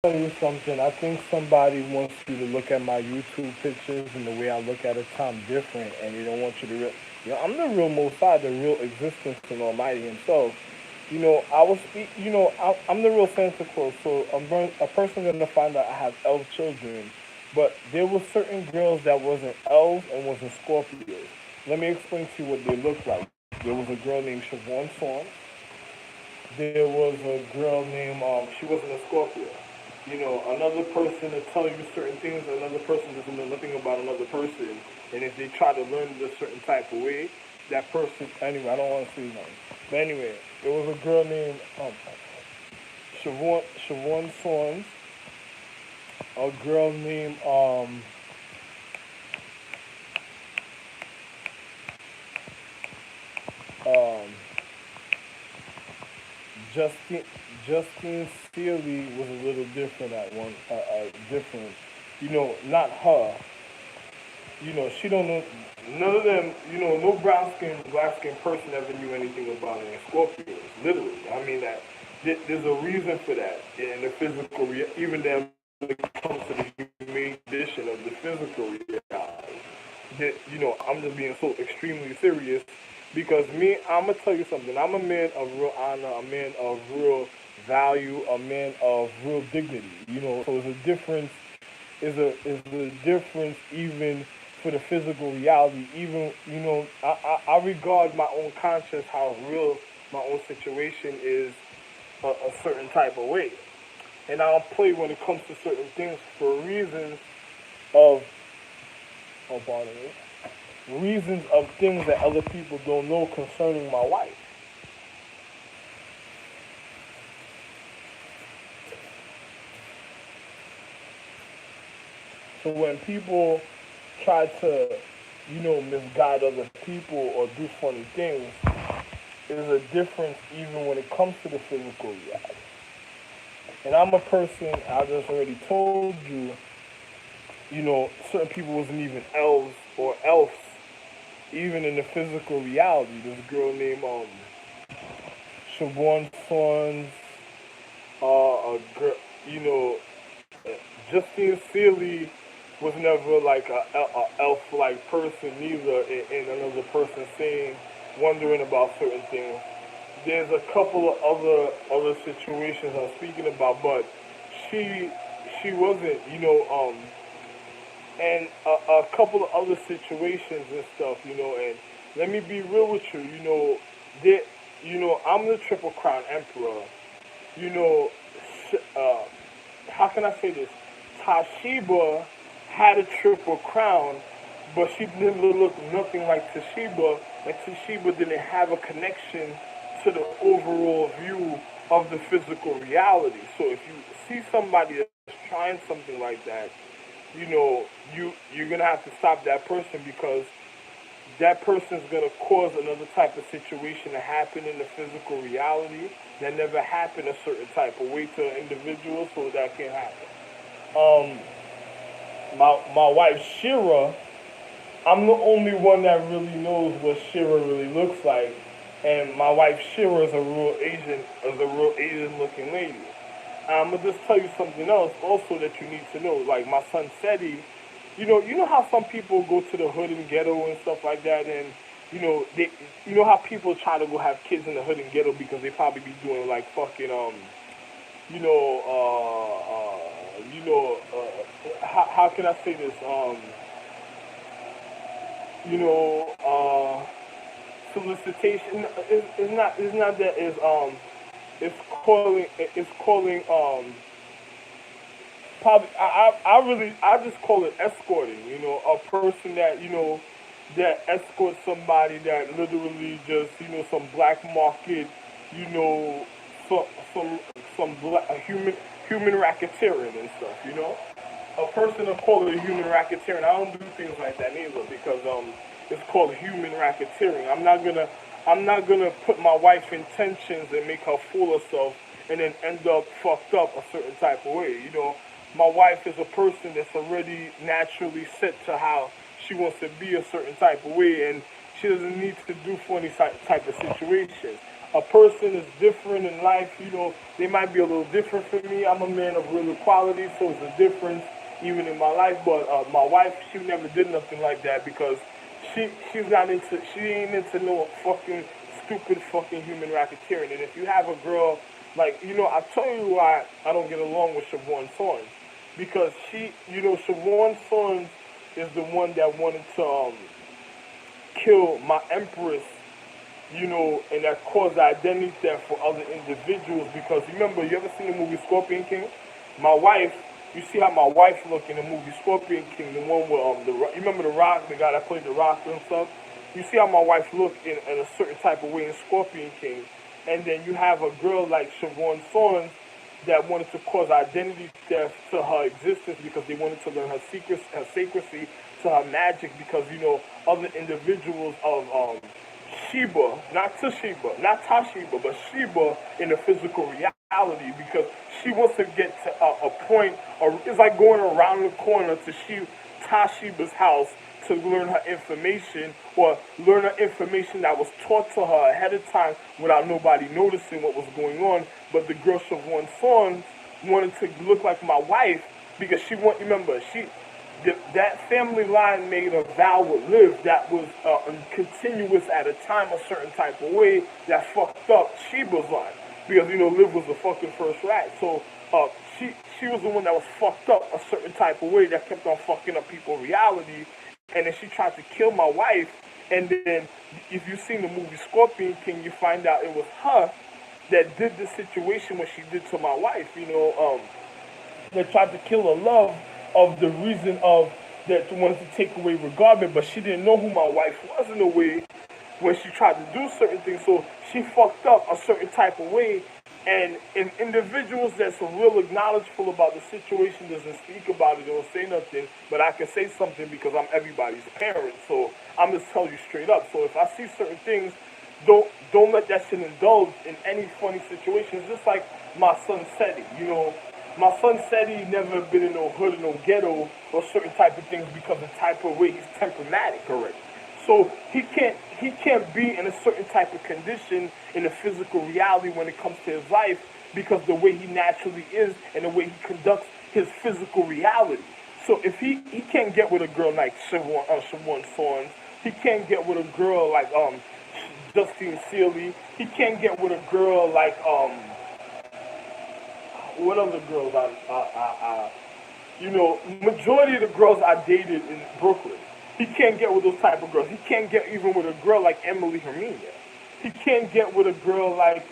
tell you something. I think somebody wants you to look at my YouTube pictures and the way I look at a time different, and they don't want you to I'm the real Most High, the real existence and Almighty Himself. I will speak. I'm the real Santa Claus. So a person gonna find out I have elf children, but there were certain girls that wasn't elves and wasn't Scorpios. Let me explain to you what they look like. There was a girl named Siobhan Swan. There was a girl named she wasn't a Scorpio. Another person to tell you certain things, another person doesn't know nothing about another person, and if they try to learn it a certain type of way, that person anyway. I don't want to say nothing, but anyway, there was a girl named Siobhan Swans, a girl named um Justine Justine Sealy was a little different at one different. Not her. She don't know none of them. No brown skin, black skin person ever knew anything about it. Scorpios, literally. I mean that there's a reason for that in the physical. Even then, when it comes to the human condition of the physical reality, I'm just being so extremely serious because I'm gonna tell you something. I'm a man of real honor, a man of real value, a man of real dignity. So there's a difference. Is a difference even for the physical reality. Even I regard my own conscience how real my own situation is a certain type of way, and I don't play when it comes to certain things for of oh pardon reasons of things that other people don't know concerning my wife. So when people try to, misguide other people or do funny things, there's a difference even when it comes to the physical reality. And I'm a person, I just already told you, certain people wasn't even elves or elves, even in the physical reality. This girl named Siobhan Sons, a girl, you know, Justine Sealy was never like a elf-like person neither, in another person saying, wondering about certain things. There's a couple of other situations I'm speaking about, but she she wasn't, and a couple of other situations and stuff, and let me be real with you, that, I'm the Triple Crown Emperor, you know, how can I say this? Tashiba had a triple crown, but she didn't look nothing like Tashiba, and Tashiba didn't have a connection to the overall view of the physical reality. So if you see somebody that's trying something like that, you're gonna have to stop that person because that person's gonna cause another type of situation to happen in the physical reality that never happened a certain type of way to an individual, so that can happen. Um, my wife Shira, I'm the only one that really knows what Shira really looks like, and my wife Shira is a real Asian looking lady. I'm gonna just tell you something else also that you need to know. Like my son Seti, you know how some people go to the hood and ghetto and stuff like that, and you know how people try to go have kids in the hood and ghetto because they probably be doing like fucking you know, how can I say this? You know, solicitation. It's not that. It's calling. Probably. I just call it escorting. A person that that escorts somebody that literally just some black market. You know, some some human racketeering and stuff. A person will call it a human racketeering. I don't do things like that neither because it's called human racketeering. I'm not gonna put my wife in tensions and make her fool herself and then end up fucked up a certain type of way. My wife is a person that's already naturally set to how she wants to be a certain type of way, and she doesn't need to do funny type of situations. a person is different in life. They might be a little different from me. I'm a man of real equality, so it's a difference even in my life. But my wife, she never did nothing like that because she ain't into no fucking stupid fucking human racketeering. And if you have a girl like I tell you why I don't get along with Siobhan Sons because Siobhan Sons is the one that wanted to kill my empress, and that caused identity theft for other individuals. Because remember, you ever seen the movie Scorpion King? My wife, you see how my wife looked in the movie Scorpion King, the one with you remember the Rock, the guy that played the Rock and stuff. You see how my wife looked in a certain type of way in Scorpion King, and then you have a girl like Siobhan Sons that wanted to cause identity theft to her existence because they wanted to learn her secrets, her secrecy, to her magic because other individuals of Sheba, not Toshiba, not Tashiba, but Sheba in the physical reality because she wants to get to a point, or it's like going around the corner to Tashiba's house to learn her information or learn her information that was taught to her ahead of time without nobody noticing what was going on. But the girl Siobhan Sons wanted to look like my wife because remember, that family line made a vow with Liv that was continuous at a time a certain type of way that fucked up Sheba's line because Liv was the fucking first rat. So she was the one that was fucked up a certain type of way that kept on fucking up people's reality, and then she tried to kill my wife. And then if you've seen the movie Scorpion King, you find out it was her that did the situation what she did to my wife. That tried to kill her love of the reason of that wanted to take away regardment, but she didn't know who my wife was in a way when she tried to do certain things. So she fucked up a certain type of way. And in individuals that's real acknowledgeful about the situation doesn't speak about it or say nothing, but I can say something because I'm everybody's parent. So I'm just telling you straight up. So if I see certain things, don't let that shit indulge in any funny situations. Just like my son Seti, my son said he never been in no hood or no ghetto or certain type of things because the type of way he's temperamatic already. So he can't be in a certain type of condition in the physical reality when it comes to his life because the way he naturally is and the way he conducts his physical reality. So if he can't get with a girl like Siobhan Sons, he can't get with a girl like Justine Sealy, he can't get with a girl like what other girls majority of the girls I dated in Brooklyn. He can't get with those type of girls. He can't get even with a girl like Emily Hermina. He can't get with a girl like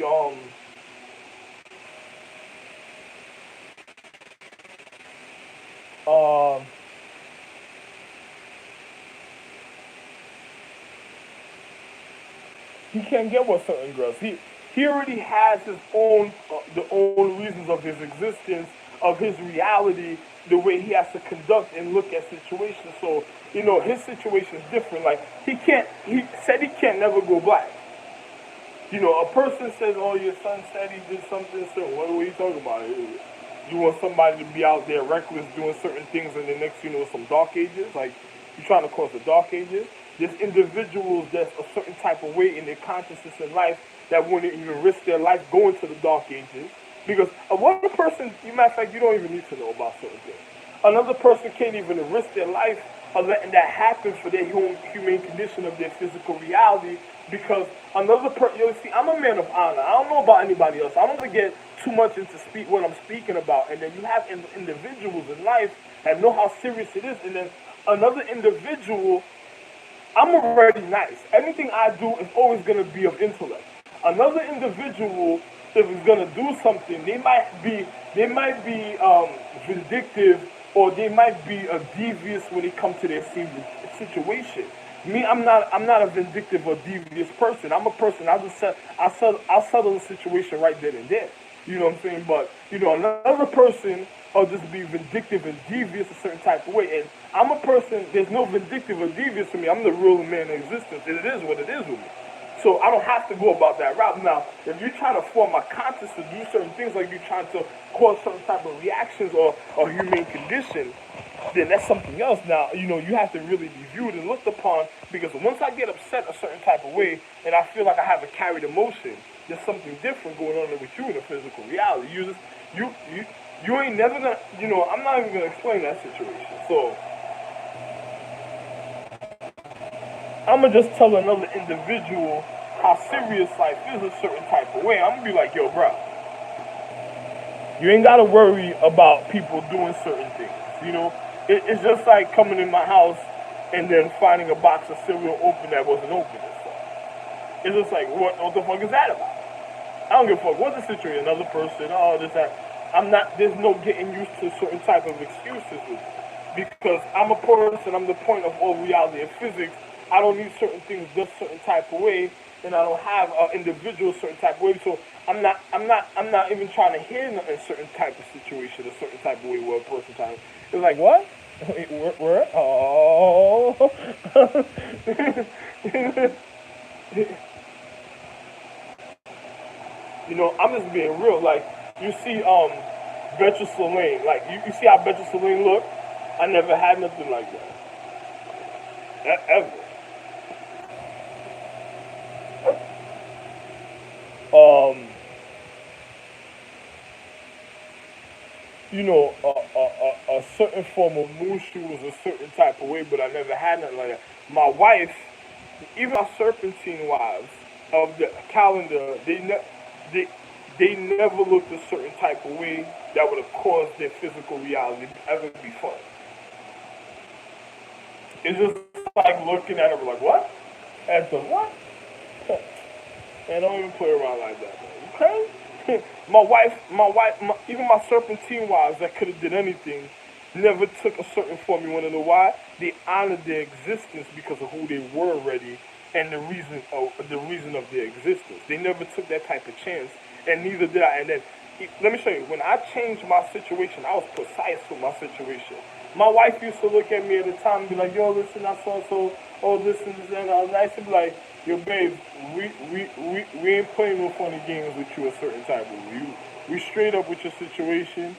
he can't get with certain girls. He already has his own the own reasons of his existence, of his reality, the way he has to conduct and look at situations. So his situation is different. Like he said he can't never go black. A person says, "Oh, your son said he did something." So what are you talking about? You want somebody to be out there reckless doing certain things, and the next some dark ages? Like you trying to cause the dark ages? There's individuals that's a certain type of way in their consciousness in life that wouldn't even risk their life going to the dark ages. Because one person, matter of fact, you don't even need to know about certain things. Another person can't even risk their life of letting that happen for their humane condition of their physical reality. Because another person, see, I'm a man of honor. I don't know about anybody else. I don't want to get too much into what I'm speaking about. And then you have individuals in life that know how serious it is. And then another individual, I'm already nice. Anything I do is always going to be of intellect. Another individual, if it's going to do something, they might be vindictive, or they might be devious when it comes to their situation. Me, I'm not a vindictive or devious person. I'm a person. I'll settle the situation right then and there. You know what I'm saying? But another person will just be vindictive and devious a certain type of way. And I'm a person. There's no vindictive or devious for me. I'm the real man in existence. And it is what it is with me. So I don't have to go about that route. Now, if you're trying to form my conscience to do certain things, like you're trying to cause certain type of reactions or humane condition, then that's something else. Now, you have to really be viewed and looked upon, because once I get upset a certain type of way and I feel like I have a carried emotion, there's something different going on with you in the physical reality. You you you ain't never gonna, I'm not even gonna explain that situation. So I'm gonna just tell another individual how serious life is a certain type of way. I'm gonna be like, yo, bro, you ain't gotta worry about people doing certain things. You know, it's just like coming in my house and then finding a box of cereal open that wasn't open and stuff. It's just like, what the fuck is that about? I don't give a fuck what's the situation. Another person, oh, this, that. I'm not, there's no getting used to certain type of excuses with it. Because I'm a person, I'm the point of all reality and physics. I don't need certain things done certain type of way, and I don't have an individual certain type of way. So I'm not even trying to hear a certain type of situation, a certain type of way where a person trying to, it's like, what? Wait, where? Oh. I'm just being real. Like, you see, Betcha Lane. Like, you see how Betcha Lane look? I never had nothing like that. Ever. Um, a certain form of mushu was a certain type of way, but I never had nothing like that. My wife, even my serpentine wives of the calendar, they they never looked a certain type of way that would have caused their physical reality to ever be fun. It's just like looking at it like, what? At the what? Man, don't even play around like that, man. You crazy? Even my serpentine wives that could have did anything, never took a certain form. You want to know why? They honored their existence because of who they were already and the reason of their existence. They never took that type of chance, and neither did I. And then, let me show you. When I changed my situation, I was precise with my situation. My wife used to look at me at the time and be like, yo, listen, I saw so, oh, this and this, and I was nice to be like, yo, babe, we ain't playing no funny games with you a certain type of way. We straight up with your situation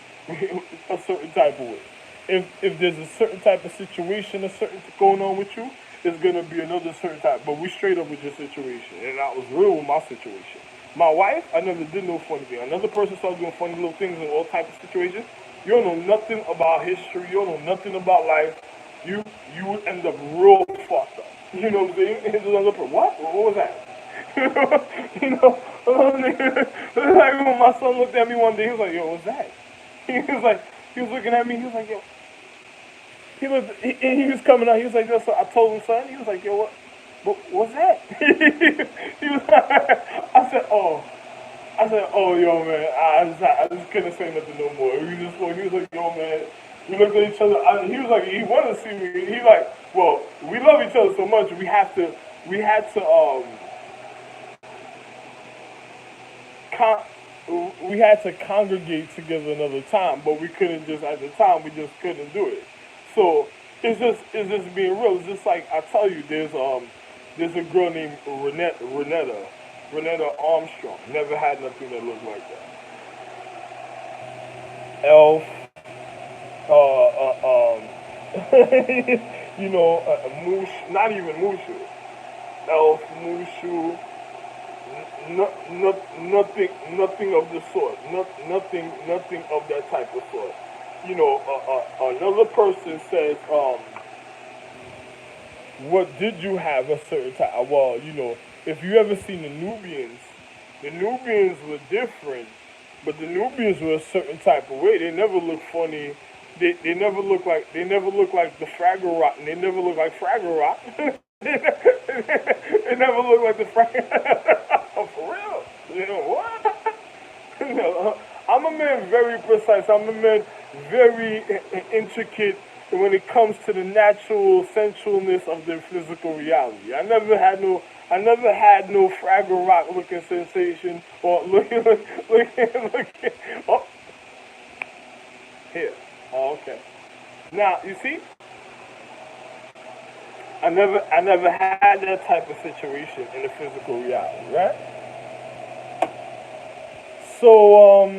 a certain type of way. If there's a certain type of situation, a certain going on with you, there's gonna be another certain type. But we straight up with your situation, and I was real with my situation. My wife, I never did no funny thing. Another person started doing funny little things in all types of situations. You don't know nothing about history. You don't know nothing about life. You you would end up real fucked up. You know what I'm saying? And there's another person, what? What was that? you know, like when my son looked at me one day, he was like, "Yo, what's that?" He was like, he was looking at me. He was like, "Yo." He was coming out. He was like, "Yo." So I told him, son. He was like, "Yo, what's that?" he was. I said, "Oh." I said, "Oh, yo, man." I just couldn't say nothing no more. He was like, "Yo, man." We looked at each other. He was like, he wanted to see me. He like, well, we love each other so much. We had to, con- we had to congregate together another time, but we couldn't just at the time. We just couldn't do it. So it's just being real. It's just like I tell you, there's a girl named Renetta Armstrong. Never had nothing that looked like that. Elf, Moosh, not even Mushu. Elf, Mushu, nothing of the sort. Nothing of that type of sort. Another person says, what did you have a certain time? Well, if you ever seen the Nubians were different, but the Nubians were a certain type of way. They never look funny. They never look like the Fraggle Rock, and they never look like Fraggle Rock. they never look like the Fraggle. Oh, for real? What? I'm a man very precise. I'm a man very intricate when it comes to the natural sensualness of the physical reality. I never had no Fraggle Rock looking sensation or looking. Oh, here. Oh, okay. Now you see, I never had that type of situation in the physical reality, right? So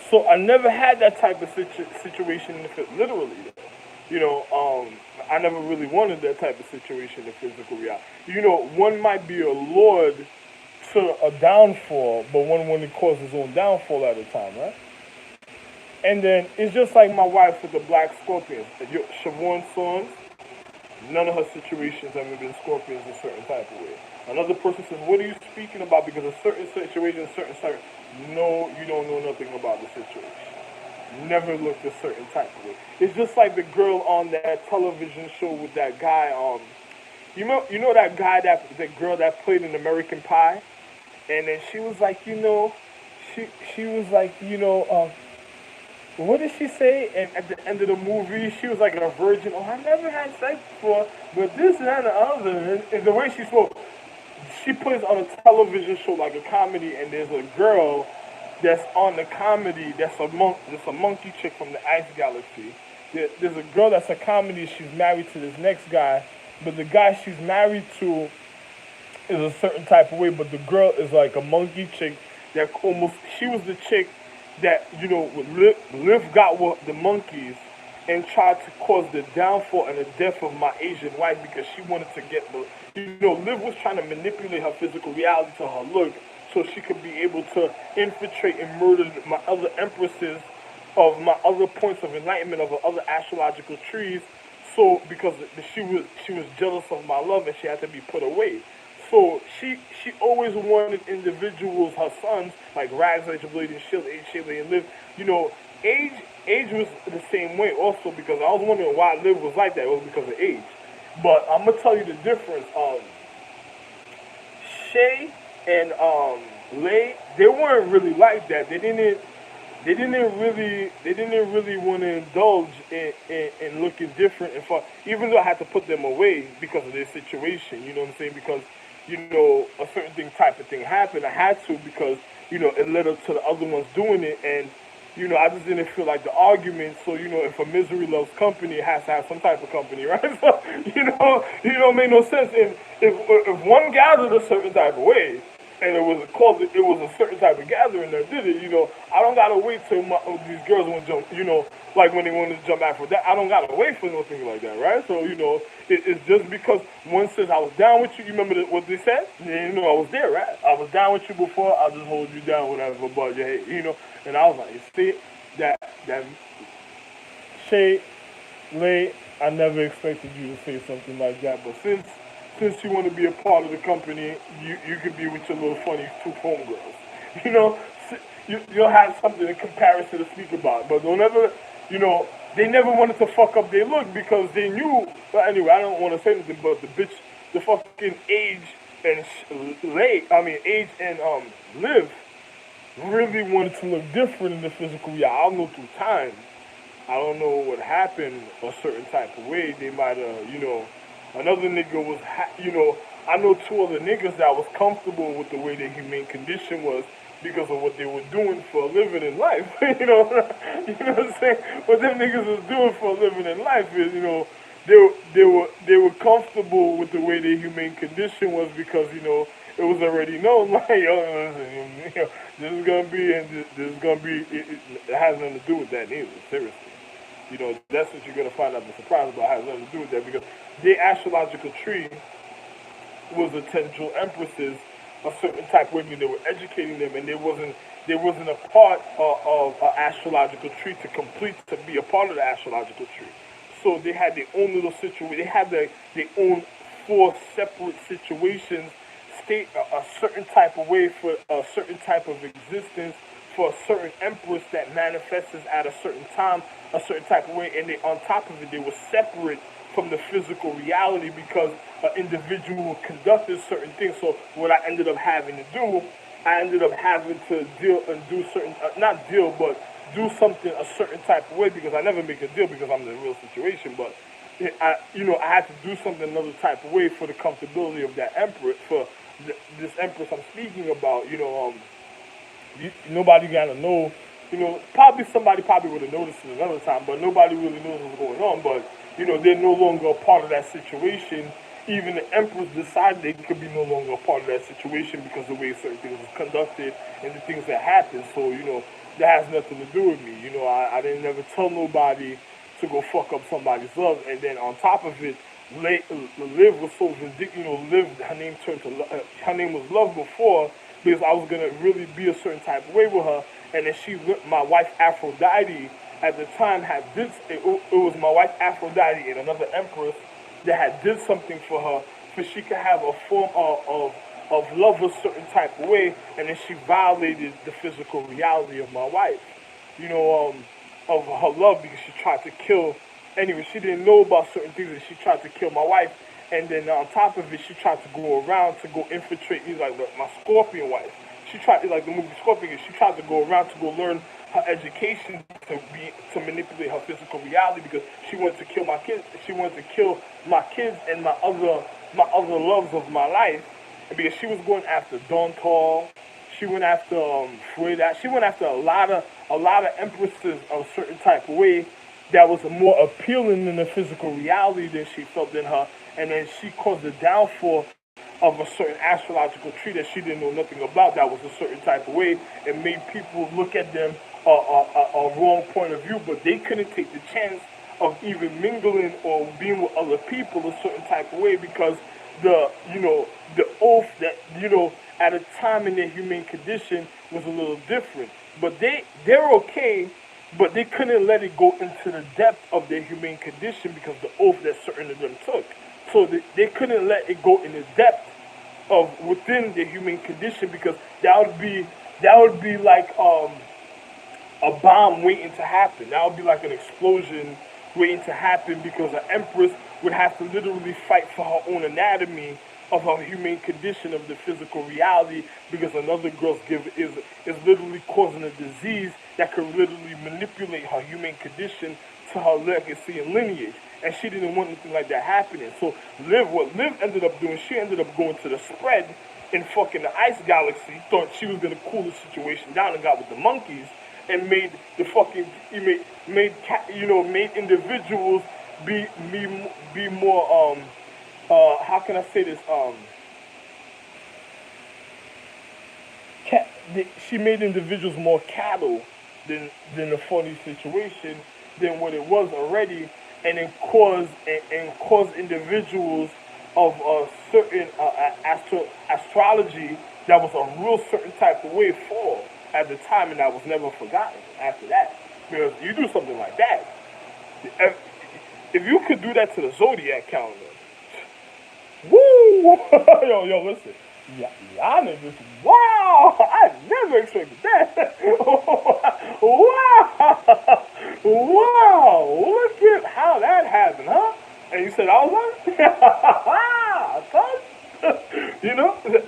so I never had that type of situation in the literally. I never really wanted that type of situation in physical reality. One might be a lord to a downfall, but one wouldn't cause his own downfall at a time, right? And then it's just like my wife with the black scorpions. Siobhan's sons, none of her situations ever been scorpions a certain type of way. Another person says, "What are you speaking about?" Because a certain situation, certain. No, you don't know nothing about the situation. Never looked a certain type of way. It's just like the girl on that television show with that guy. You know that guy that girl that played in American Pie, and then she was like, she was like, what did she say? And at the end of the movie, she was like a virgin. Oh, I never had sex before, but this and that and the other. And the way she spoke, she plays on a television show like a comedy, and there's a girl that's on the comedy that's a monkey chick from the Ice Galaxy. There's a girl that's a comedy. She's married to this next guy, but the guy she's married to is a certain type of way. But the girl is like a monkey chick that almost she was the chick that Liv got with the monkeys and tried to cause the downfall and the death of my Asian wife because she wanted to get Liv was trying to manipulate her physical reality to her look so she could be able to infiltrate and murder my other empresses of my other points of enlightenment of her other astrological trees. So because she was jealous of my love and she had to be put away. So she always wanted individuals, her sons, like Rags, Age of Lady, and Shield, Age, Shayla, and Liv. Age age was the same way also because I was wondering why Liv was like that. It was because of age. But I'm gonna tell you the difference. Shay and Lay, they weren't really like that. They didn't really want to indulge in looking different and far, even though I had to put them away because of their situation. You know what I'm saying? Because a certain type of thing happened. I had to because it led up to the other ones doing it, and I just didn't feel like the argument. So if a misery loves company, it has to have some type of company, right? So make no sense. If one gathered a certain type of way, and it was a certain type of gathering that did it. I don't gotta wait till these girls want to jump. Like when they want to jump after that, I don't gotta wait for nothing like that, right? So it's just because one says I was down with you. You remember what they said? Yeah, I was there, right? I was down with you before. I'll just hold you down, whatever. But yeah, and I was like, you see that Shay, Lay, I never expected you to say something like that. But since you want to be a part of the company, you can be with your little funny two homegirls. You know, you'll have something in comparison to speak about. But don't ever, they never wanted to fuck up their look because they knew. But anyway, I don't want to say anything, but the fucking Age and Liv really wanted to look different in the physical. Yeah, I don't know through time. I don't know what happened a certain type of way. They might have, another nigga was, I know two other niggas that was comfortable with the way their humane condition was because of what they were doing for a living in life. What I'm saying? What them niggas was doing for a living in life is, they were comfortable with the way their humane condition was because, it was already known, like, this is gonna be, and this is gonna be, it has nothing to do with that neither, seriously. That's what you're gonna find out the surprise about. It has nothing to do with that because their astrological tree was the potential empresses a certain type of women. They were educating them, and there wasn't a part of an astrological tree to complete to be a part of the astrological tree. So they had their own little situation. They had their own four separate situations, state a certain type of way for a certain type of existence for a certain empress that manifests at a certain time, a certain type of way, and on top of it, they were separate from the physical reality because an individual conducted certain things. So what I ended up having to do, I ended up having to deal and do certain, not deal, but do something a certain type of way because I never make a deal because I'm in a real situation, but I had to do something another type of way for the comfortability of that empress, for this empress I'm speaking about, nobody gotta know. Probably somebody would have noticed it another time, but nobody really knows what's going on. But they're no longer a part of that situation. Even the emperors decided they could be no longer a part of that situation because the way certain things was conducted and the things that happened. So that has nothing to do with me. I didn't never tell nobody to go fuck up somebody's love, and then on top of it, Liv was so vindictive. Liv, her name her name was Love before, because I was gonna really be a certain type of way with her, and then my wife Aphrodite at the time had did it was my wife Aphrodite and another empress that had did something for her, so she could have a form of love a certain type of way, and then she violated the physical reality of my wife, you know, of her love, because she tried to kill. Anyway, she didn't know about certain things, and she tried to kill my wife. And then on top of it, she tried to go around to go infiltrate. He's like my Scorpion wife. She tried, like the movie Scorpion. She tried to go around to go learn her education to manipulate her physical reality, because she wanted to kill my kids. She wanted to kill my kids and my other loves of my life. And because she was going after Dawn Tall, she went after Freda. She went after a lot of empresses of a certain type of way that was more appealing in the physical reality than she felt in her. And then she caused the downfall of a certain astrological tree that she didn't know nothing about, that was a certain type of way, and made people look at them a wrong point of view, but they couldn't take the chance of even mingling or being with other people a certain type of way, because the oath that, at a time in their humane condition was a little different. But they're okay, but they couldn't let it go into the depth of their humane condition because the oath that certain of them took. So they couldn't let it go in the depth of within the humane condition, because that would be like a bomb waiting to happen. That would be like an explosion waiting to happen, because an empress would have to literally fight for her own anatomy of her humane condition of the physical reality, because another girl's gift is literally causing a disease that could literally manipulate her humane condition to her legacy and lineage. And she didn't want anything like that happening. So what Liv ended up doing, she ended up going to the spread in fucking the ice galaxy, thought she was gonna cool the situation down, and got with the monkeys and made the fucking made individuals be more how can I say this, she made individuals more cattle than a funny situation than what it was already, and then cause individuals of a certain astrology that was a real certain type of way fall at the time, and that was never forgotten after that. Because you do something like that, if you could do that to the zodiac calendar, woo! yo, listen. Yeah, y'all niggas, wow! I never expected that. Wow! Wow! Look at how that happened, huh? And you said I was like,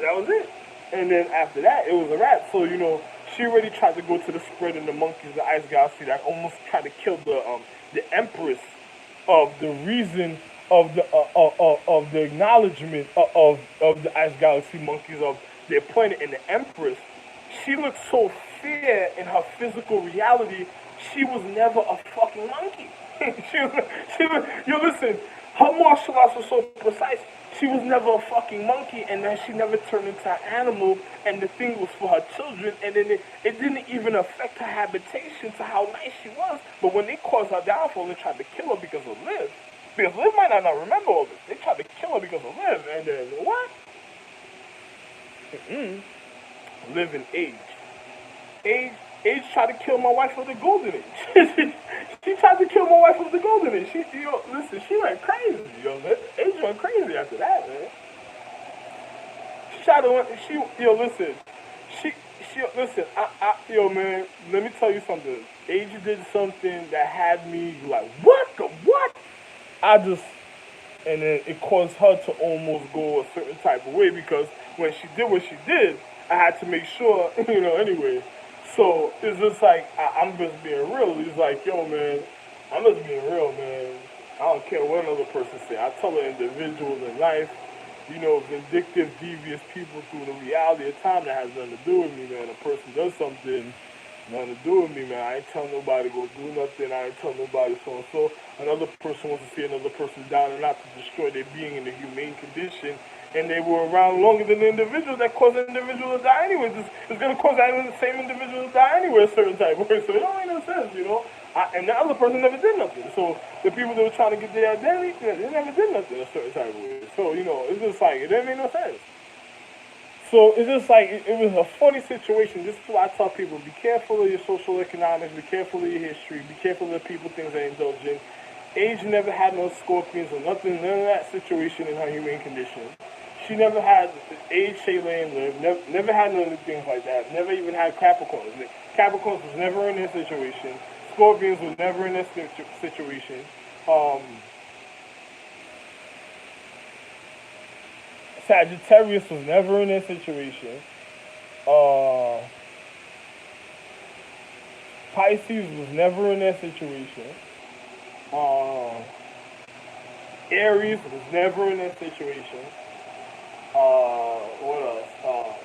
that was it. And then after that, it was a wrap. So she already tried to go to the spread in the monkeys, the ice galaxy, that almost tried to kill the empress of the reason of the acknowledgement of the ice galaxy monkeys of their planet, and the empress. She looked so fair in her physical reality. She was never a fucking monkey. Listen, her martial arts was so precise. She was never a fucking monkey, and then she never turned into an animal, and the thing was for her children, and then it didn't even affect her habitation to how nice she was. But when they caused her downfall, they tried to kill her because of Liv. Because Liv might not remember all this. They tried to kill her because of Liv, and then what? Liv and Age tried to kill my wife of the golden age. She tried to kill my wife of the golden age. Listen, she went crazy. Age went crazy after that, man. She tried to listen. Listen, man, let me tell you something. Age did something that had me like, what the what? And then it caused her to almost go a certain type of way, because when she did what she did, I had to make sure, anyway. So it's just like, I'm just being real. It's like, yo, man, I'm just being real, man. I don't care what another person say. I tell an individual in life, vindictive, devious people through the reality of time that has nothing to do with me, man. A person does something, nothing to do with me, man. I ain't telling nobody to go do nothing. I ain't telling nobody so and so. Another person wants to see another person down and not to destroy their being in a humane condition. And they were around longer than the individual that caused the individual to die anyway. It's going to cause that same individual to die anyway a certain type of way. So it don't make no sense, And the other person never did nothing. So the people that were trying to get their identity, they never did nothing a certain type of way. So, it's just like, it didn't make no sense. So it's just like, it was a funny situation. This is why I tell people, be careful of your social economics, be careful of your history, be careful of the people things they indulge in. Age never had no scorpions or nothing, none of that situation in her humane condition. She never had age, Shayla, and Liv, never had none of the things like that. Never even had Capricorns. Capricorns was never in this situation. Scorpions was never in this situation. Um, Sagittarius was never in this situation. Uh, Pisces was never in that situation. Uh, Aries was never in that situation. What else?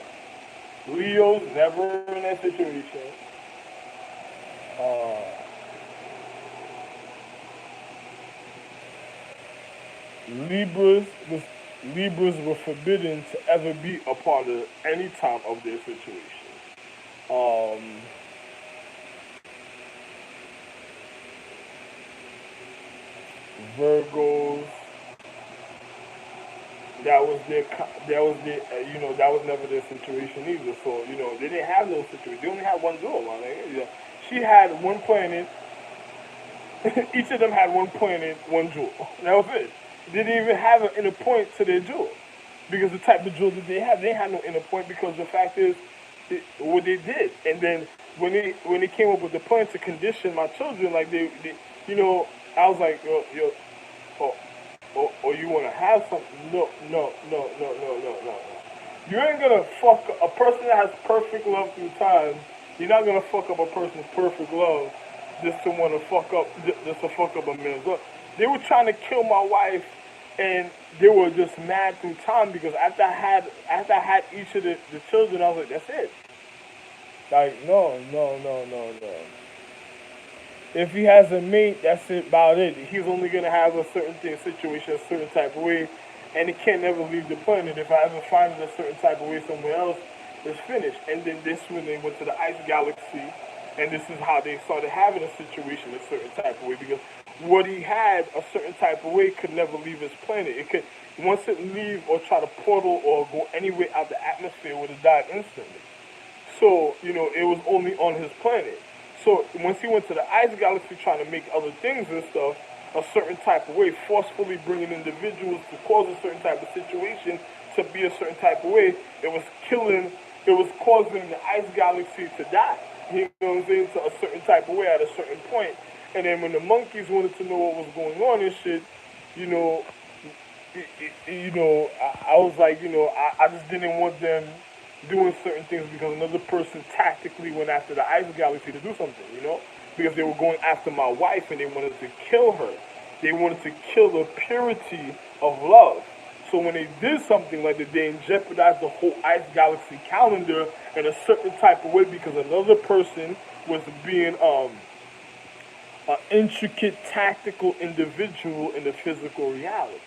Leo's never in that situation. Uh, Libras was Libras were forbidden to ever be a part of any time of their situation. Um, Virgos, that was never their situation either. So they didn't have no situation. They only had one jewel, man. She had one planet. Each of them had one planet, one jewel. That was it. They didn't even have an inner point to their jewel because the type of jewel that they had no inner point because the fact is what they did. And then when they came up with the plan to condition my children, like I was like, yo, oh, or you want to have something? No, no, no, no, no, no, no, no. You ain't gonna fuck a person that has perfect love through time. You're not gonna fuck up a person's perfect love just to want to fuck up, just to fuck up a man's love. They were trying to kill my wife, and they were just mad through time because after I had each of the children, I was like, that's it. Like, no, no, no, no, no. If he has a mate, that's it, about it. He's only gonna have a certain situation, a certain type of way, and he can't never leave the planet. If I ever find it a certain type of way somewhere else, it's finished. And then this when they went to the ice galaxy, and this is how they started having a situation a certain type of way because what he had a certain type of way could never leave his planet. It could once it leave or try to portal or go anywhere out the atmosphere, it would have died instantly. So it was only on his planet. So once he went to the ice galaxy trying to make other things and stuff, a certain type of way, forcefully bringing individuals to cause a certain type of situation to be a certain type of way, it was causing the ice galaxy to die. You know what I'm saying? To a certain type of way at a certain point. And then when the monkeys wanted to know what was going on and shit, you know, I was like, I just didn't want them doing certain things because another person tactically went after the ice galaxy to do something, because they were going after my wife and they wanted to kill her. They wanted to kill the purity of love. So when they did something like that, they jeopardized the whole ice galaxy calendar in a certain type of way because another person was being an intricate tactical individual in the physical reality.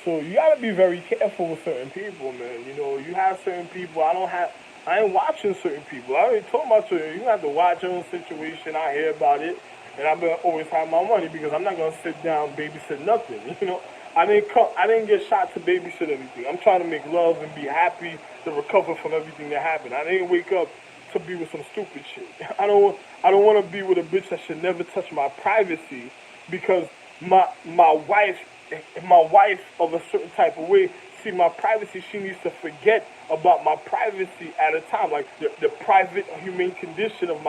So you gotta be very careful with certain people, man. You have certain people. I ain't watching certain people. I already told my children, you have to watch your own situation. I hear about it, and I'm gonna always have my money because I'm not gonna sit down and babysit nothing. I didn't get shot to babysit anything. I'm trying to make love and be happy to recover from everything that happened. I didn't wake up to be with some stupid shit. I don't want to be with a bitch that should never touch my privacy because my wife of a certain type of way, see my privacy, she needs to forget about my privacy at a time, like the private humane condition of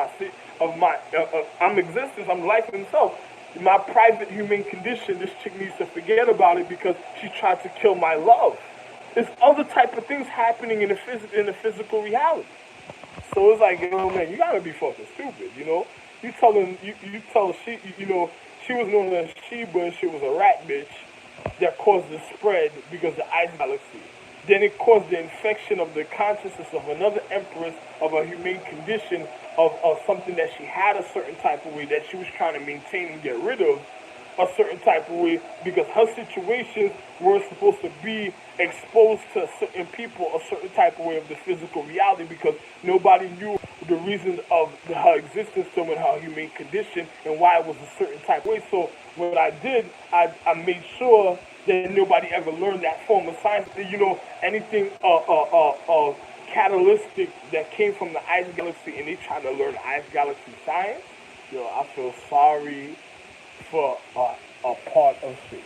I'm existence, I'm life itself. My private humane condition, this chick needs to forget about it because she tried to kill my love. There's other type of things happening in the physical reality. So it's like, man, you gotta be fucking stupid, You tell she was known as Sheba and she was a rat bitch that caused the spread because the ice galaxy. Then it caused the infection of the consciousness of another empress of a humane condition of something that she had a certain type of way that she was trying to maintain and get rid of a certain type of way because her situations weren't supposed to be exposed to certain people a certain type of way of the physical reality because nobody knew the reason of her existence to and her humane condition and why it was a certain type of way. So what I did, I made sure that nobody ever learned that form of science. Anything catalytic that came from the ice galaxy, and they tried to learn ice galaxy science. I feel sorry for a part of space.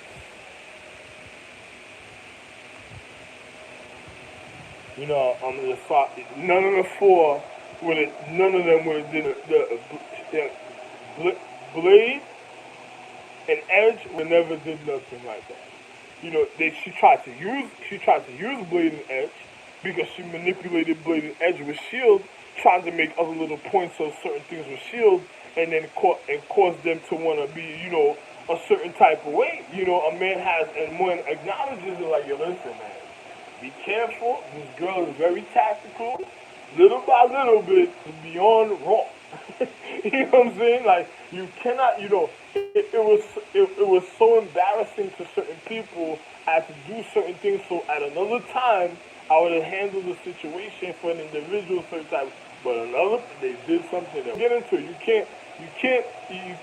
None of the four none of them would have did the blade and edge would never did nothing like that. She tried to use blade and edge because she manipulated blade and edge with shield, trying to make other little points of certain things with shield, and then cause them to want to be, a certain type of way. A man has, and one acknowledges it like, yo, listen, man, be careful. This girl is very tactical. Little by little bit, beyond wrong. You know what I'm saying? Like, you cannot, it was so embarrassing to certain people. I had to do certain things. So at another time, I would have handled the situation for an individual certain time. But they did something that get into it. You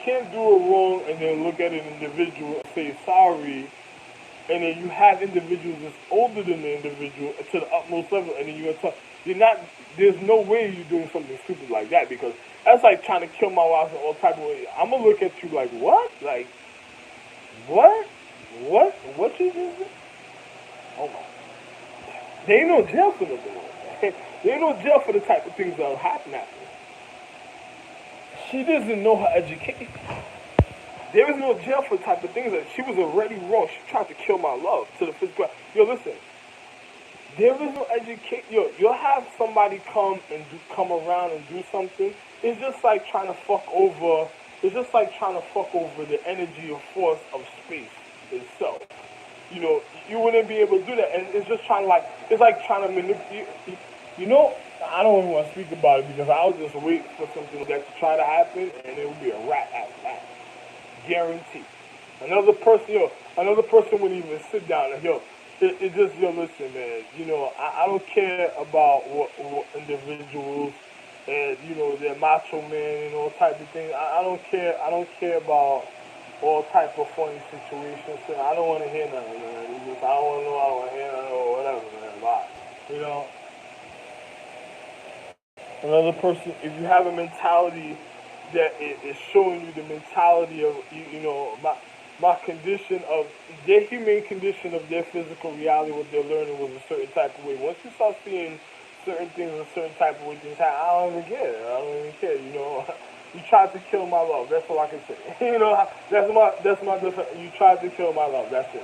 can't do a wrong and then look at an individual and say sorry, and then you have individuals that's older than the individual to the utmost level, and then you're not, there's no way you're doing something stupid like that, because that's like trying to kill my wife in all type of ways. I'm gonna look at you like, what? Like, what? What you just did? Oh my. They ain't no jail for nothing. They ain't no jail for the type of things that'll happen after. She doesn't know her education. There is no jail for the type of things that she was already wrong. She tried to kill my love to the physical. Yo, listen. There is no education. Yo, you'll have somebody come around and do something. It's just like trying to fuck over. It's just like trying to fuck over the energy or force of space itself. You wouldn't be able to do that. And it's just it's like trying to manipulate. I don't even want to speak about it because I'll just wait for something like that to try to happen, and it will be a wrap after that. Guaranteed. Another person wouldn't even sit down and it just, listen, man, I don't care about what individuals and, they're macho man and all type of things. I don't care about all type of funny situations. So I don't want to hear nothing, man. I don't want to know, I don't want to hear nothing or whatever, man. Bye. Another person, if you have a mentality that is showing you the mentality of, my condition of their human condition of their physical reality, what they're learning was a certain type of way. Once you start seeing certain things a certain type of way, things happen, I don't even care. I don't even care. You tried to kill my love. That's all I can say. That's my difference. You tried to kill my love. That's it.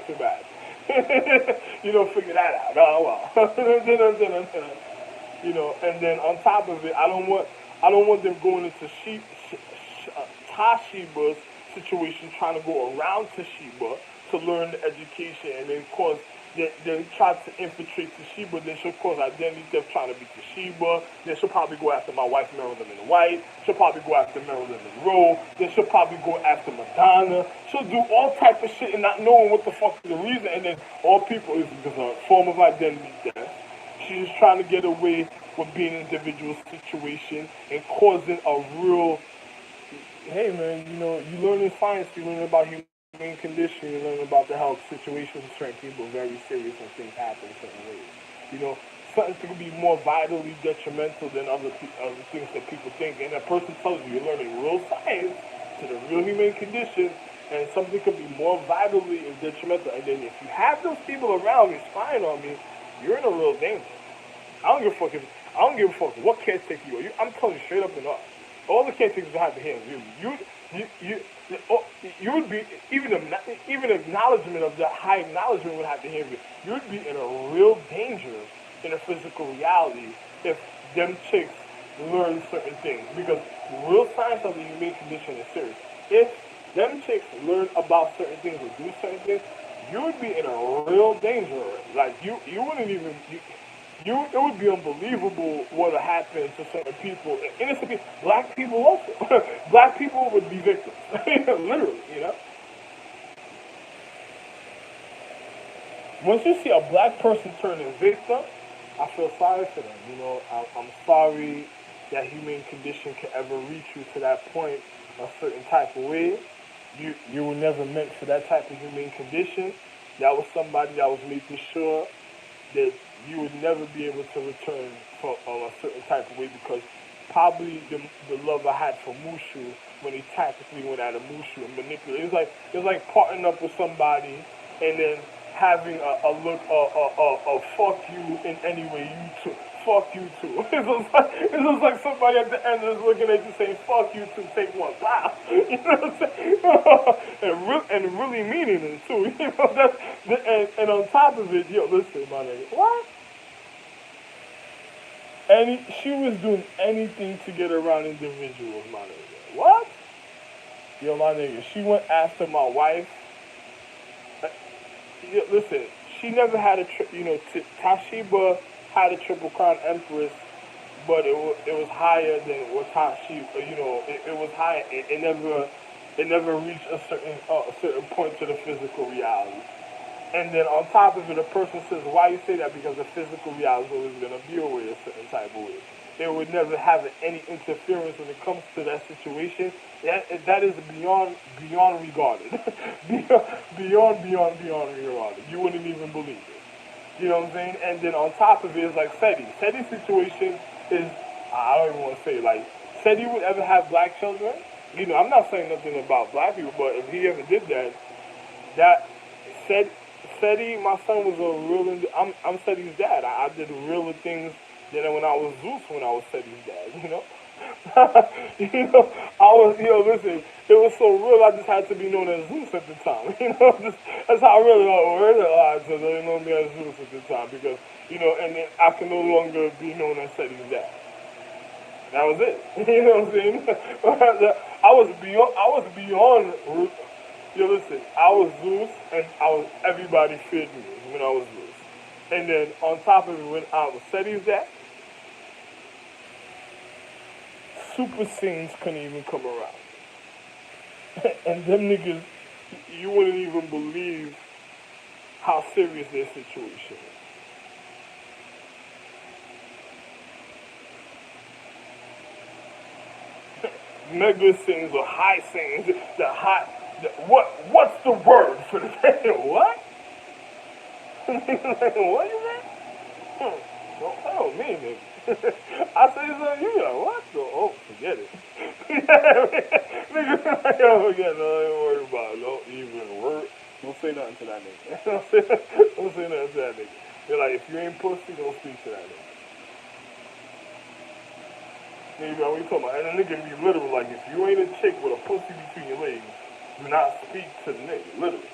Too bad. Figure that out. Oh well. And then on top of it, I don't want them going into Tashiba's situation, trying to go around Toshiba to learn the education, and then cause they try to infiltrate Toshiba. Then she'll cause identity theft, trying to be Toshiba. Then she'll probably go after my wife Marilyn White. She'll probably go after Marilyn Monroe. Then she'll probably go after Madonna. She'll do all type of shit and not knowing what the fuck is the reason. And then all people is because of a form of identity theft. She's trying to get away with being in an individual situation and causing a real, hey man, you learn in science, you learn about human condition, you learn about the health situations of certain people, very serious when things happen in certain ways. Something could be more vitally detrimental than other things that people think. And a person tells you you're learning real science to the real human condition, and something could be more vitally detrimental. And then if you have those people around me spying on me, you're in a real danger. I don't give a fuck what caretaker you are. I'm telling you straight up and up. All the caretakers will have to handle you would be even acknowledgement of that high acknowledgement would have to handle you. You would be in a real danger in a physical reality if them chicks learn certain things, because real science of the human condition is serious. If them chicks learn about certain things or do certain things, you would be in a real danger. Like you wouldn't even. It would be unbelievable what would happen to certain people. Innocent people, black people also. Black people would be victims. Literally, Once you see a black person turning victim, I feel sorry for them. I'm sorry that humane condition can ever reach you to that point a certain type of way. You were never meant for that type of humane condition. That was somebody that was making sure that you would never be able to return from a certain type of way because probably the love I had for Mushu when he tactically went at a Mushu and manipulated. It was like partnering up with somebody and then having a look of fuck you in any way you too. Fuck you too. It was like somebody at the end is looking at you saying, fuck you too, take one. Wow. You know what I'm saying? And really meaning it too. You know, and on top of it, yo, listen, my nigga. What? She was doing anything to get around individuals, my nigga. What? Yo, my nigga, she went after my wife. Uh, Yo, listen, she never had Tashiba had a Triple Crown Empress, but it was higher than what Tashiba, it was higher. It never reached a certain point to the physical reality. And then on top of it, a person says, why you say that? Because the physical reality is always going to be away a certain type of way. It would never have any interference when it comes to that situation. That is beyond regarded. Beyond regarded. You wouldn't even believe it. You know what I'm saying? And then on top of it is like Seti. Seti's situation is, I don't even want to say, like, Seti would ever have black children. I'm not saying nothing about black people, but if he ever did that, that said Seti, my son was a real. I'm Seti's dad. I did realer things than when I was Zeus when I was Seti's dad. I was. Listen, it was so real. I just had to be known as Zeus at the time. That's how I really realized that they know me as Zeus at the time because and then I can no longer be known as Seti's dad. That was it. You know what I'm saying? I was beyond. Yo, listen, I was Zeus, and everybody feared me when I was Zeus. And then on top of it, when I was Seti's dad, Super Saiyans couldn't even come around. And them niggas, you wouldn't even believe how serious their situation is. Mega Saiyans or high Saiyans, what's the word for the what? What you mean? Don't tell me, nigga. I say something, you like, what the? Oh, forget it. Nigga, forget it. Don't worry about it. Don't even worry. Don't say nothing to that nigga. Don't say nothing to that nigga. You're like, if you ain't pussy, don't speak to that nigga. Nigga, what you talking about? And the nigga be literal, like, if you ain't a chick with a pussy between your legs, do not speak to the nigga, literally.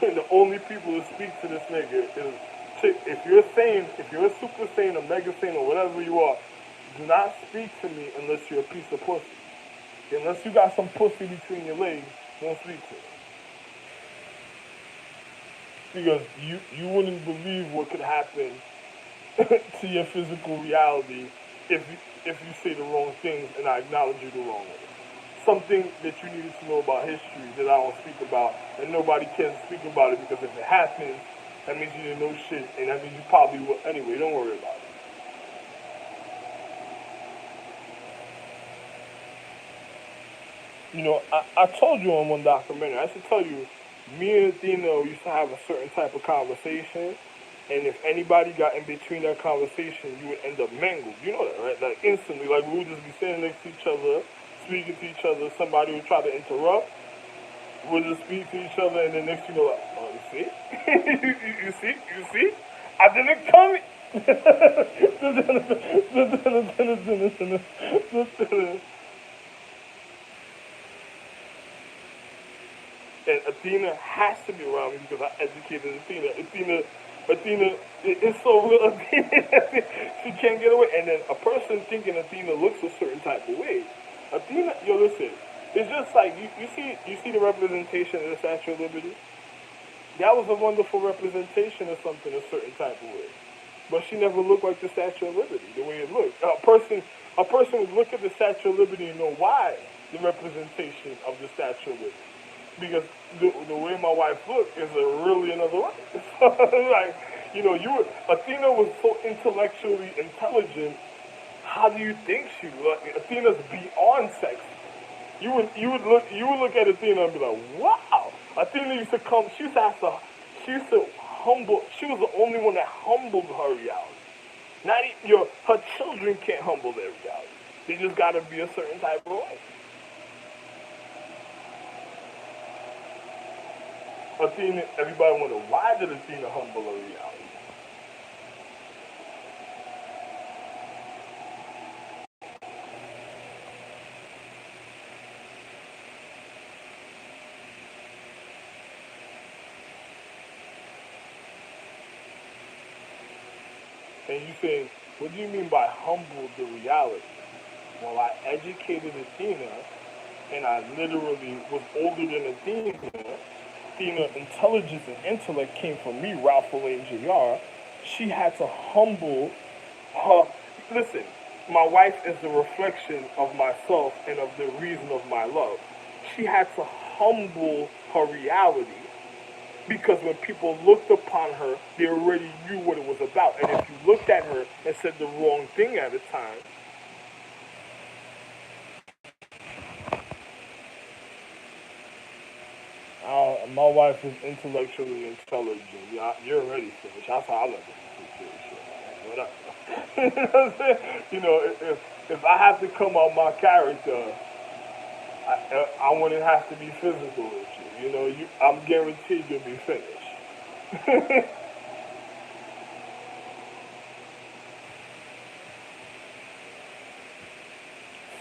And the only people who speak to this nigga is if you're a super saiyan, a mega saiyan, or whatever you are, do not speak to me unless you're a piece of pussy. Unless you got some pussy between your legs, don't speak to me. Because you wouldn't believe what could happen to your physical reality if you say the wrong things and I acknowledge you the wrong way. Something that you needed to know about history that I don't speak about, and nobody can speak about it because if it happens, that means you didn't know shit, and that means you probably will anyway. Don't worry about it. I told you on one documentary. I should tell you, me and Athena used to have a certain type of conversation, and if anybody got in between that conversation, you would end up mangled. You know that, right? Like instantly, like we would just be standing next to each other, speaking to each other. Somebody would try to interrupt. We'll just speak to each other, and then next you know, like, oh, you see, you see, I didn't come. And Athena has to be around me because I educated Athena. Athena is so real. Athena, she can't get away. And then a person thinking Athena looks a certain type of way. Athena, yo, listen, it's just like you see the representation of the Statue of Liberty. That was a wonderful representation of something a certain type of way. But she never looked like the Statue of Liberty, the way it looked. A person would look at the Statue of Liberty and know why the representation of the Statue of Liberty. Because the way my wife looked is really another way. Like, Athena was so intellectually intelligent. how do you think she looked? Athena's beyond sexy. You would look at Athena and be like, wow. Athena used to come. She used to have to. She used to humble. She was the only one that humbled her reality. Not her children can't humble their reality. They just gotta be a certain type of way. Athena. Everybody wonder why did Athena humble her reality? And you saying, what do you mean by humble the reality? Well, I educated Athena, and I literally was older than Athena. Athena intelligence and intellect came from me, Ralph Elaine Jr. She had to humble her. Listen, my wife is the reflection of myself and of the reason of my love. She had to humble her reality because when people looked upon her, they already knew what it was about. And if you looked at her and said the wrong thing at a time, my wife is intellectually intelligent. Yeah, you're already finished. That's how I look at the situation. Whatever. You know what I'm saying? If I have to come out my character, I want it has to be physical with you. I'm guaranteed you'll be finished.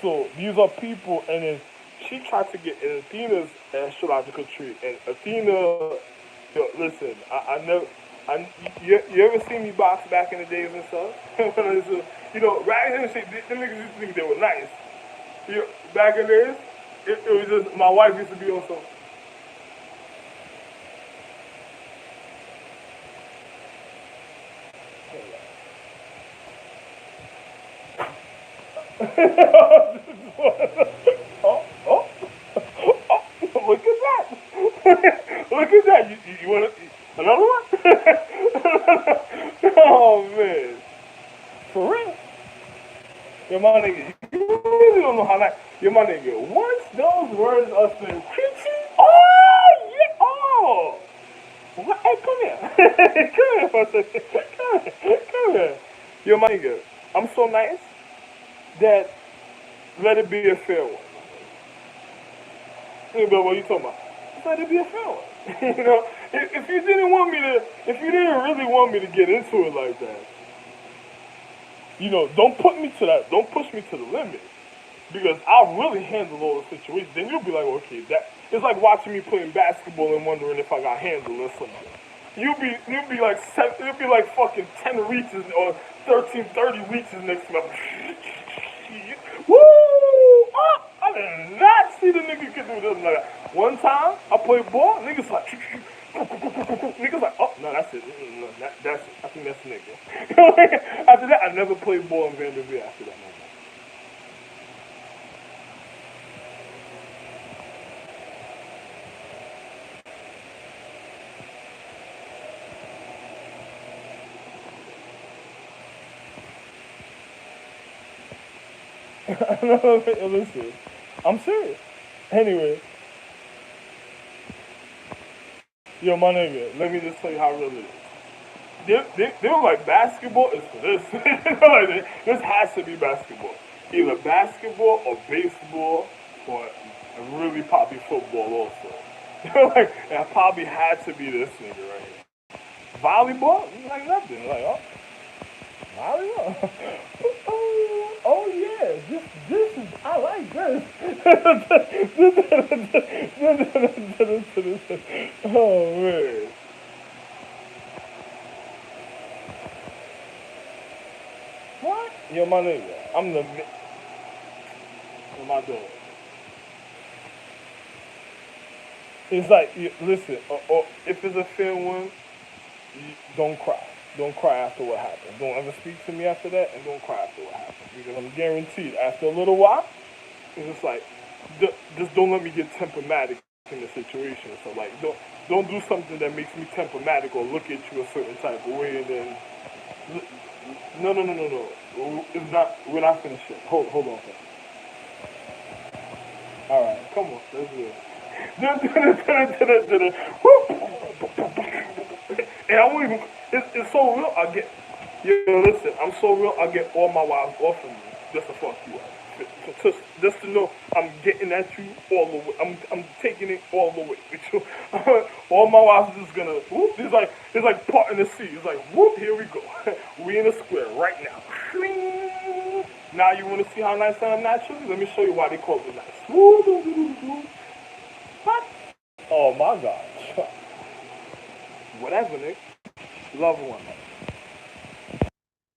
So these are people, and then she tried to get in Athena's astrological tree, and Athena, listen, I never, you ever seen me box back in the days and stuff? Right here, the niggas used to think they were nice. Back in the days, it was just my wife used to be on some. Oh, oh, oh, look at that. Look at that. You want another one? Oh, man. For real. Yo, my nigga, you really don't know how that. Yo, my nigga, once those words are said, preaching, oh, yeah, oh. What? Hey, come here. Come here for a second. Come here. Come here. Yo, my nigga, I'm so nice that let it be a fair one. But what you talking about? Just let it be a fair one. If you didn't want me to, if you didn't really want me to get into it like that, don't put me to that. Don't push me to the limit because I'll really handle all the situations. Then you'll be like, okay, that it's like watching me playing basketball and wondering if I got handled or something. You'll be like seven, you'll be like fucking 10 reaches or 13, 30 reaches next to me. Woo! Ah, I did not see the nigga could do this like that. One time I played ball, niggas like niggas like, oh no, that's it. No, that's it. I think that's the nigga. After that, I never played ball in Vanderbilt after that. No, listen, I'm serious. Anyway, yo, my nigga, let me just tell you how real it is. They were like, basketball is for this. Like, this has to be basketball. Either basketball or baseball or really probably football also. Like, it probably had to be this nigga right here. Volleyball? Like nothing. Like, oh, volleyball? Oh yeah, this is, I like this. Oh man. What? Yo, my nigga, I'm the. What am I doing? It's like, listen, or if it's a fair one, don't cry. Don't cry after what happened. Don't ever speak to me after that, and don't cry after what happened. Because I'm guaranteed, after a little while, it's just like, just don't let me get temperamatic in the situation. So like, don't do something that makes me temperamatic or look at you a certain type of way, and then no, no, no, no, no. It's not. We're not finished yet. Hold on. All right, come on. Let's do it. And I won't even. It's so real. I get. Yo, listen. I'm so real. I get all my wives off of me just to fuck you up. Just to know I'm getting at you all the way. I'm taking it all the way with you. All my wives is just gonna whoop. It's like part in the sea. It's like whoop. Here we go. We in a square right now. Now you want to see how nice I am naturally? Let me show you why they call it nice. What? Oh my God. Whatever, Nick. Love one.